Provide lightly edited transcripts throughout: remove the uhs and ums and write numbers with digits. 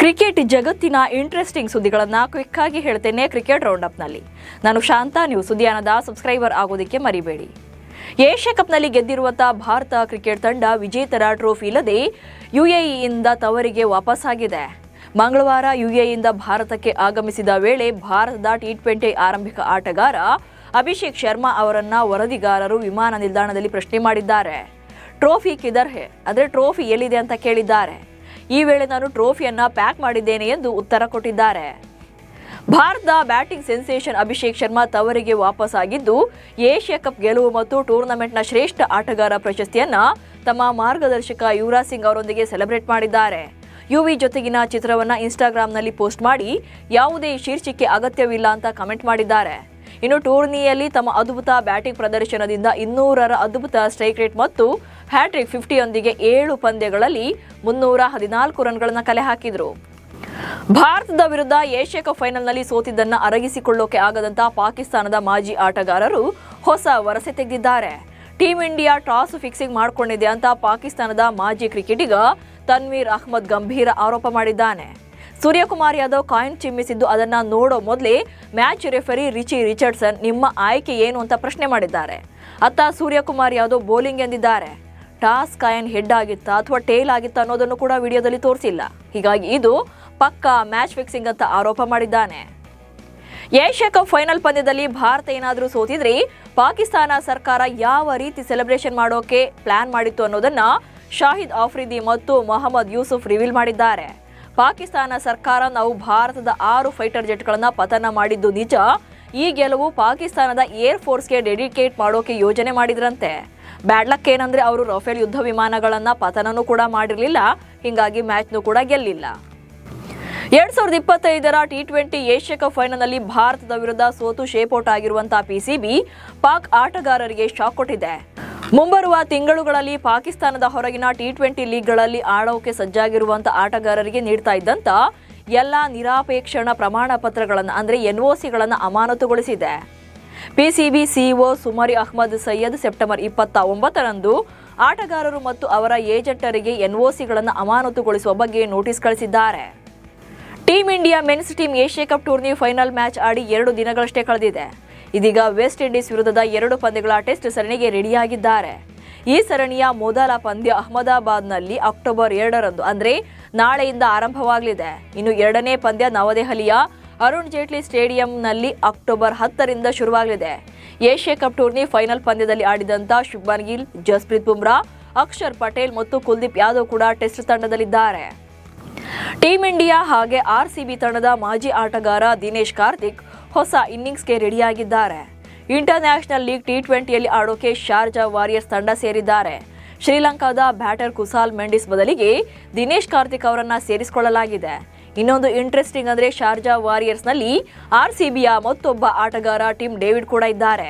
Cricket ಜಗತ್ತಿನ interesting ಸುದ್ದಿಗಳನ್ನು quick ಆಗಿ ಹೇಳ್ತೇನೆ ಕ್ರಿಕೆಟ್ ರೌಂಡ್ ಅಪ್ ನಲ್ಲಿ. ನಾನು ಶಾಂತಾ. ನೀವು ಸುದ್ದಿಯಾನದ ಸಬ್ಸ್ಕ್ರೈಬರ್ ಆಗೋದಕ್ಕೆ ಮರಿಬೇಡಿ. ಏಷ್ಯಾ ಕಪ್ನಲ್ಲಿ ಗೆದ್ದಿರುವಂತಹ ಭಾರತ ಕ್ರಿಕೆಟ್ ತಂಡ ವಿಜೇತರ ಟ್ರೋಫಿ ಇಲ್ಲದೆ ಯುಎಇಯಿಂದ ತವರಿಗೆ ವಾಪಸ್ಸಾಗಿದೆ. ಮಂಗಳವಾರ ಯುಎಇಯಿಂದ ಭಾರತಕ್ಕೆ ಆಗಮಿಸಿದ ವೇಳೆ ಭಾರತದ ಟಿ20 ಆರಂಭಿಕ ಆಟಗಾರ ಅಭಿಷೇಕ್ ಶರ್ಮಾ ಅವರನ್ನ ವರದಿಗಾರರು ವಿಮಾನ ನಿಲ್ದಾಣದಲ್ಲಿ ಪ್ರಶ್ನೆ ಮಾಡಿದ್ದಾರೆ. ಟ್ರೋಫಿ ಕಿಧರ್ ಹೈ, ಅಂದರೆ ಟ್ರೋಫಿ ಎಲ್ಲಿದೆ ಅಂತ ಕೇಳಿದ್ದಾರೆ. ಈ ವೇಳೆ ನಾನು ಟ್ರೋಫಿಯನ್ನ ಪ್ಯಾಕ್ ಮಾಡಿದ್ದೇನೆ ಎಂದು ಉತ್ತರ ಕೊಟ್ಟಿದ್ದಾರೆ. ಭಾರತದ ಬ್ಯಾಟಿಂಗ್ ಸೆನ್ಸೇಷನ್ ಅಭಿಷೇಕ್ ಶರ್ಮಾ ತವರಿಗೆ ವಾಪಸ್ಸಾಗಿದ್ದು ಏಷ್ಯಾ ಕಪ್ ಗೆಲುವು ಮತ್ತು ಟೂರ್ನಮೆಂಟ್ನ ಶ್ರೇಷ್ಠ ಆಟಗಾರ ಪ್ರಶಸ್ತಿಯನ್ನ ತಮ್ಮ ಮಾರ್ಗದರ್ಶಕ ಯುವರಾಜ್ ಸಿಂಗ್ ಅವರೊಂದಿಗೆ ಸೆಲೆಬ್ರೇಟ್ ಮಾಡಿದ್ದಾರೆ. ಯುವಿ ಜೊತೆಗಿನ ಚಿತ್ರವನ್ನ ಇನ್ಸ್ಟಾಗ್ರಾಂನಲ್ಲಿ ಪೋಸ್ಟ್ ಮಾಡಿ ಯಾವುದೇ ಶೀರ್ಷಿಕೆ ಅಗತ್ಯವಿಲ್ಲ ಅಂತ ಕಮೆಂಟ್ ಮಾಡಿದ್ದಾರೆ. ಇನ್ನು ಟೂರ್ನಿಯಲ್ಲಿ ತಮ್ಮ ಅದ್ಭುತ ಬ್ಯಾಟಿಂಗ್ ಪ್ರದರ್ಶನದಿಂದ 200ರ ಅದ್ಭುತ ಸ್ಟ್ರೈಕ್ ರೇಟ್ ಮತ್ತು ಹ್ಯಾಟ್ರಿಕ್ 50ಯೊಂದಿಗೆ 7 ಪಂದ್ಯಗಳಲ್ಲಿ 314 ರನ್ಗಳನ್ನು ಕಲೆ ಹಾಕಿದ್ರು. ಭಾರತದ ವಿರುದ್ಧ ಏಷ್ಯಾ ಕಪ್ ಫೈನಲ್ನಲ್ಲಿ ಸೋತಿದ್ದನ್ನು ಅರಗಿಸಿಕೊಳ್ಳೋಕೆ ಆಗದಂತ ಪಾಕಿಸ್ತಾನದ ಮಾಜಿ ಆಟಗಾರರು ಹೊಸ ವರಸೆ ತೆಗೆದಿದ್ದಾರೆ. ಟೀಂ ಇಂಡಿಯಾ ಟಾಸ್ ಫಿಕ್ಸಿಂಗ್ ಮಾಡಿಕೊಂಡಿದೆ ಅಂತ ಪಾಕಿಸ್ತಾನದ ಮಾಜಿ ಕ್ರಿಕೆಟಿಗ ತನ್ವೀರ್ ಅಹ್ಮದ್ ಗಂಭೀರ ಆರೋಪ ಮಾಡಿದ್ದಾನೆ. ಸೂರ್ಯಕುಮಾರ್ ಯಾದವ್ ಕಾಯಿನ್ ಚಿಮ್ಮಿಸಿದ್ದು ಅದನ್ನ ನೋಡೋ ಮೊದಲೇ ಮ್ಯಾಚ್ ರೆಫರಿ ರಿಚಿ ರಿಚರ್ಡ್ಸನ್ ನಿಮ್ಮ ಆಯ್ಕೆ ಏನು ಅಂತ ಪ್ರಶ್ನೆ ಮಾಡಿದ್ದಾರೆ. ಅತ್ತ ಸೂರ್ಯಕುಮಾರ್ ಯಾದವ್ ಬೌಲಿಂಗ್ ಎಂದಿದ್ದಾರೆ. ಟಾಸ್ ಕಾಯಿನ್ ಹೆಡ್ ಆಗಿತ್ತಾ ಅಥವಾ ಟೇಲ್ ಆಗಿತ್ತಾ ಅನ್ನೋದನ್ನು ಕೂಡ ವಿಡಿಯೋದಲ್ಲಿ ತೋರಿಸಿಲ್ಲ. ಹೀಗಾಗಿ ಇದು ಪಕ್ಕಾ ಮ್ಯಾಚ್ ಫಿಕ್ಸಿಂಗ್ ಅಂತ ಆರೋಪ ಮಾಡಿದ್ದಾನೆ. ಏಷ್ಯಾ ಕಪ್ ಫೈನಲ್ ಪಂದ್ಯದಲ್ಲಿ ಭಾರತ ಏನಾದರೂ ಸೋತಿದ್ರೆ ಪಾಕಿಸ್ತಾನ ಸರ್ಕಾರ ಯಾವ ರೀತಿ ಸೆಲೆಬ್ರೇಷನ್ ಮಾಡೋಕೆ ಪ್ಲಾನ್ ಮಾಡಿತ್ತು ಅನ್ನೋದನ್ನ ಶಾಹಿದ್ ಆಫ್ರಿದಿ ಮತ್ತು ಮೊಹಮ್ಮದ್ ಯೂಸುಫ್ ರಿವೀಲ್ ಮಾಡಿದ್ದಾರೆ. ಪಾಕಿಸ್ತಾನ ಸರ್ಕಾರ ನಾವು ಭಾರತದ 6 ಫೈಟರ್ ಜೆಟ್ಗಳನ್ನ ಪತನ ಮಾಡಿದ್ದು ನಿಜ. ಈ ಗೆಲುವು ಪಾಕಿಸ್ತಾನದ ಏರ್ ಫೋರ್ಸ್ಗೆ ಡೆಡಿಕೇಟ್ ಮಾಡೋಕೆ ಯೋಜನೆ ಮಾಡಿದ್ರಂತೆ. ಬ್ಯಾಡ್ ಲಕ್ ಏನಂದ್ರೆ ಅವರು ರಫೇಲ್ ಯುದ್ಧ ವಿಮಾನಗಳನ್ನ ಪತನನೂ ಕೂಡ ಮಾಡಿರಲಿಲ್ಲ. ಹೀಗಾಗಿ ಮ್ಯಾಚ್ನೂ ಕೂಡ ಗೆಲ್ಲಿಲ್ಲ. 2025ರ ಟಿ20 ಏಷ್ಯಾ ಕಪ್ ಫೈನಲ್ನಲ್ಲಿ ಭಾರತದ ವಿರುದ್ಧ ಸೋತು ಶೇಪೌಟ್ ಆಗಿರುವಂತಹ ಪಿಸಿಬಿ ಪಾಕ್ ಆಟಗಾರರಿಗೆ ಶಾಕ್ ಕೊಟ್ಟಿದೆ. ಮುಂಬರುವ ತಿಂಗಳುಗಳಲ್ಲಿ ಪಾಕಿಸ್ತಾನದ ಹೊರಗಿನ ಟಿ20 ಲೀಗ್ಗಳಲ್ಲಿ ಆಡೋಕೆ ಸಜ್ಜಾಗಿರುವಂತಹ ಆಟಗಾರರಿಗೆ ನೀಡ್ತಾ ಇದ್ದಂತ ಎಲ್ಲಾ ನಿರಾಪೇಕ್ಷಣ ಪ್ರಮಾಣ ಪತ್ರಗಳನ್ನು ಅಂದರೆ ಎನ್ಒಸಿಗಳನ್ನು ಅಮಾನತುಗೊಳಿಸಿದೆ. PCB CEO Sumair Ahmed Syed September 29ರಂದು ಆಟಗಾರರು ಮತ್ತು ಅವರ ಏಜೆಂಟರಿಗೆ ಎನ್ಒಸಿಗಳನ್ನು ಅಮಾನತುಗೊಳಿಸುವ ಬಗ್ಗೆ ನೋಟಿಸ್ ಕಳಿಸಿದ್ದಾರೆ. Team India men's team Asia cup tourney final match ಆಡಿ 2 ದಿನಗಳಷ್ಟೇ ಕಳೆದಿದೆ. ಇದೀಗ ವೆಸ್ಟ್ ಇಂಡೀಸ್ ವಿರುದ್ಧದ 2 ಪಂದ್ಯಗಳ ಟೆಸ್ಟ್ ಸರಣಿಗೆ ರೆಡಿಯಾಗಿದ್ದಾರೆ. ಈ ಸರಣಿಯ ಮೊದಲ ಪಂದ್ಯ ಅಹಮದಾಬಾದ್ನಲ್ಲಿ ಅಕ್ಟೋಬರ್ 2ರಂದು ಅಂದರೆ ನಾಳೆಯಿಂದ ಆರಂಭವಾಗಲಿದೆ. ಇನ್ನು 2ನೇ ಪಂದ್ಯ ನವದೆಹಲಿಯ ಅರುಣ್ ಜೇಟ್ಲಿ ಸ್ಟೇಡಿಯಂನಲ್ಲಿ ಅಕ್ಟೋಬರ್ 10ರಿಂದ ಶುರುವಾಗಲಿದೆ. ಏಷ್ಯಾ ಕಪ್ ಟೂರ್ನಿ ಫೈನಲ್ ಪಂದ್ಯದಲ್ಲಿ ಆಡಿದಂತ ಶುಭ್ಮನ್ ಗಿಲ್, ಜಸ್ಪ್ರೀತ್ ಬುಮ್ರಾ, ಅಕ್ಷರ್ ಪಟೇಲ್ ಮತ್ತು ಕುಲ್ದೀಪ್ ಯಾದವ್ ಕೂಡ ಟೆಸ್ಟ್ ತಂಡದಲ್ಲಿದ್ದಾರೆ. ಟೀಂ ಇಂಡಿಯಾ ಹಾಗೆ ಆರ್ಸಿಬಿ ತಂಡದ ಮಾಜಿ ಆಟಗಾರ ದಿನೇಶ್ ಕಾರ್ತಿಕ್ ಹೊಸ ಇನ್ನಿಂಗ್ಸ್ಗೆ ರೆಡಿಯಾಗಿದ್ದಾರೆ. ಇಂಟರ್ನ್ಯಾಷನಲ್ ಲೀಗ್ ಟಿ20ಯಲ್ಲಿ ಆಡೋಕೆ ಶಾರ್ಜಾ ವಾರಿಯರ್ಸ್ ತಂಡ ಸೇರಿದ್ದಾರೆ. ಶ್ರೀಲಂಕಾದ ಬ್ಯಾಟರ್ ಕುಸಾಲ್ ಮೆಂಡಿಸ್ ಬದಲಿಗೆ ದಿನೇಶ್ ಕಾರ್ತಿಕ್ ಅವರನ್ನ ಸೇರಿಸಿಕೊಳ್ಳಲಾಗಿದೆ. ಇನ್ನೊಂದು ಇಂಟ್ರೆಸ್ಟಿಂಗ್ ಅಂದ್ರೆ ಶಾರ್ಜಾ ವಾರಿಯರ್ಸ್ನಲ್ಲಿ ಆರ್ಸಿಬಿಯ ಮತ್ತೊಬ್ಬ ಆಟಗಾರ ಟಿಮ್ ಡೇವಿಡ್ ಕೂಡ ಇದ್ದಾರೆ.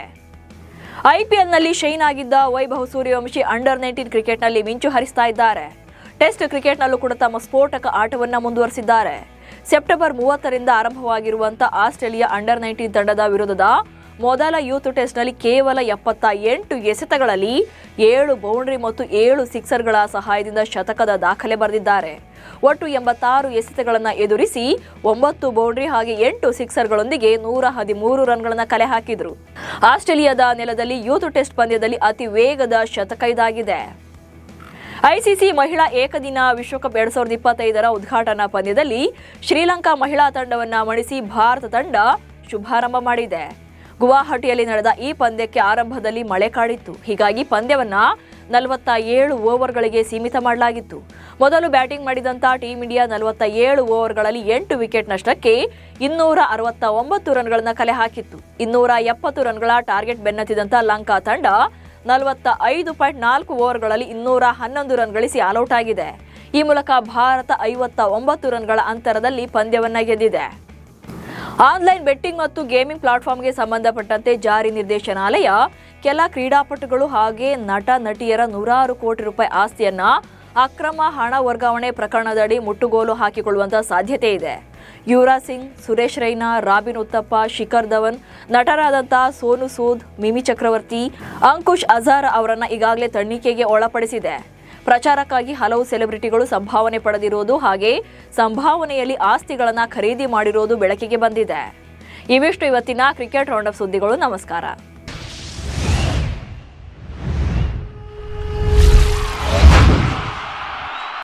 ಐಪಿಎಲ್ನಲ್ಲಿ ಶೈನ್ ಆಗಿದ್ದ ವೈಭವ್ ಸೂರ್ಯವಂಶಿ ಅಂಡರ್-19 ಕ್ರಿಕೆಟ್ನಲ್ಲಿ ಮಿಂಚು ಹರಿಸ್ತಾ ಇದ್ದಾರೆ. ಟೆಸ್ಟ್ ಕ್ರಿಕೆಟ್ನಲ್ಲೂ ಕೂಡ ತಮ್ಮ ಸ್ಫೋಟಕ ಆಟವನ್ನ ಮುಂದುವರಿಸಿದ್ದಾರೆ. ಸೆಪ್ಟೆಂಬರ್ 30ರಿಂದ ಆರಂಭವಾಗಿರುವಂತಹ ಆಸ್ಟ್ರೇಲಿಯಾ ಅಂಡರ್-19 ತಂಡದ ವಿರುದ್ಧದ ಮೊದಲ ಯೂತ್ ಟೆಸ್ಟ್ನಲ್ಲಿ ಕೇವಲ 78 ಎಸೆತಗಳಲ್ಲಿ 7 ಬೌಂಡ್ರಿ ಮತ್ತು 7 ಸಿಕ್ಸರ್ಗಳ ಸಹಾಯದಿಂದ ಶತಕದ ದಾಖಲೆ ಬರೆದಿದ್ದಾರೆ. ಒಟ್ಟು 86 ಎಸೆತಗಳನ್ನು ಎದುರಿಸಿ 9 ಬೌಂಡ್ರಿ ಹಾಗೆ 8 ಸಿಕ್ಸರ್ಗಳೊಂದಿಗೆ 113 ರನ್ಗಳನ್ನು ಕಲೆ ಹಾಕಿದ್ರು. ಆಸ್ಟ್ರೇಲಿಯಾದ ನೆಲದಲ್ಲಿ ಯೂತ್ ಟೆಸ್ಟ್ ಪಂದ್ಯದಲ್ಲಿ ಅತಿ ವೇಗದ ಶತಕ ಇದಾಗಿದೆ. ಐಸಿಸಿ ಮಹಿಳಾ ಏಕದಿನ ವಿಶ್ವಕಪ್ 2025ರ ಉದ್ಘಾಟನಾ ಪಂದ್ಯದಲ್ಲಿ ಶ್ರೀಲಂಕಾ ಮಹಿಳಾ ತಂಡವನ್ನ ಮಣಿಸಿ ಭಾರತ ತಂಡ ಶುಭಾರಂಭ ಮಾಡಿದೆ. ಗುವಾಹಟಿಯಲ್ಲಿ ನಡೆದ ಈ ಪಂದ್ಯಕ್ಕೆ ಆರಂಭದಲ್ಲಿ ಮಳೆ ಕಾಡಿತ್ತು. ಹೀಗಾಗಿ ಪಂದ್ಯವನ್ನ 47 ಓವರ್ಗಳಿಗೆ ಸೀಮಿತ ಮಾಡಲಾಗಿತ್ತು. ಮೊದಲು ಬ್ಯಾಟಿಂಗ್ ಮಾಡಿದಂತ ಟೀಂ ಇಂಡಿಯಾ 47 ಓವರ್ಗಳಲ್ಲಿ 8 ವಿಕೆಟ್ ನಷ್ಟಕ್ಕೆ 269 ರನ್ಗಳನ್ನು ಕಲೆ ಹಾಕಿತ್ತು. 270 ರನ್ಗಳ ಟಾರ್ಗೆಟ್ ಬೆನ್ನತ್ತಿದಂತ ಲಂಕಾ ತಂಡ 45.4 ಓವರ್ಗಳಲ್ಲಿ 211 ರನ್ ಗಳಿಸಿ ಆಲ್ಔಟ್ ಆಗಿದೆ. ಈ ಮೂಲಕ ಭಾರತ 59 ರನ್ಗಳ ಅಂತರದಲ್ಲಿ ಪಂದ್ಯವನ್ನ ಗೆದ್ದಿದೆ. ಆನ್ಲೈನ್ ಬೆಟ್ಟಿಂಗ್ ಮತ್ತು ಗೇಮಿಂಗ್ ಪ್ಲಾಟ್ಫಾರ್ಮ್ಗೆ ಸಂಬಂಧಪಟ್ಟಂತೆ ಜಾರಿ ನಿರ್ದೇಶನಾಲಯ ಕೆಲ ಕ್ರೀಡಾಪಟುಗಳು ಹಾಗೆ ನಟ ನಟಿಯರ 100 ಕೋಟಿ ರೂಪಾಯಿ ಆಸ್ತಿಯನ್ನ ಅಕ್ರಮ ಹಣ ವರ್ಗಾವಣೆ ಪ್ರಕರಣದಡಿ ಮುಟ್ಟುಗೋಲು ಹಾಕಿಕೊಳ್ಳುವಂತ ಸಾಧ್ಯತೆ ಇದೆ. ಯುವರಾಜ್ ಸಿಂಗ್, ಸುರೇಶ್ ರೈನಾ, ರಾಬಿನ್ ಉತ್ತಪ್ಪ, ಶಿಖರ್ ಧವನ್, ನಟರಾದಂತಹ ಸೋನು ಸೂದ್, ಮಿಮಿ ಚಕ್ರವರ್ತಿ, ಅಂಕುಶ್ ಅಜಾರ್ ಅವರನ್ನ ಈಗಾಗಲೇ ತನಿಖೆಗೆ ಒಳಪಡಿಸಿದೆ. ಪ್ರಚಾರಕ್ಕಾಗಿ ಹಲವು ಸೆಲೆಬ್ರಿಟಿಗಳು ಸಂಭಾವನೆ ಪಡೆದಿರುವುದು ಹಾಗೆ ಸಂಭಾವನೆಯಲ್ಲಿ ಆಸ್ತಿಗಳನ್ನು ಖರೀದಿ ಮಾಡಿರುವುದು ಬೆಳಕಿಗೆ ಬಂದಿದೆ. ಇವಿಷ್ಟು ಇವತ್ತಿನ ಕ್ರಿಕೆಟ್ ರೌಂಡ್ ಅಪ್ ಸುದ್ದಿಗಳು. ನಮಸ್ಕಾರ.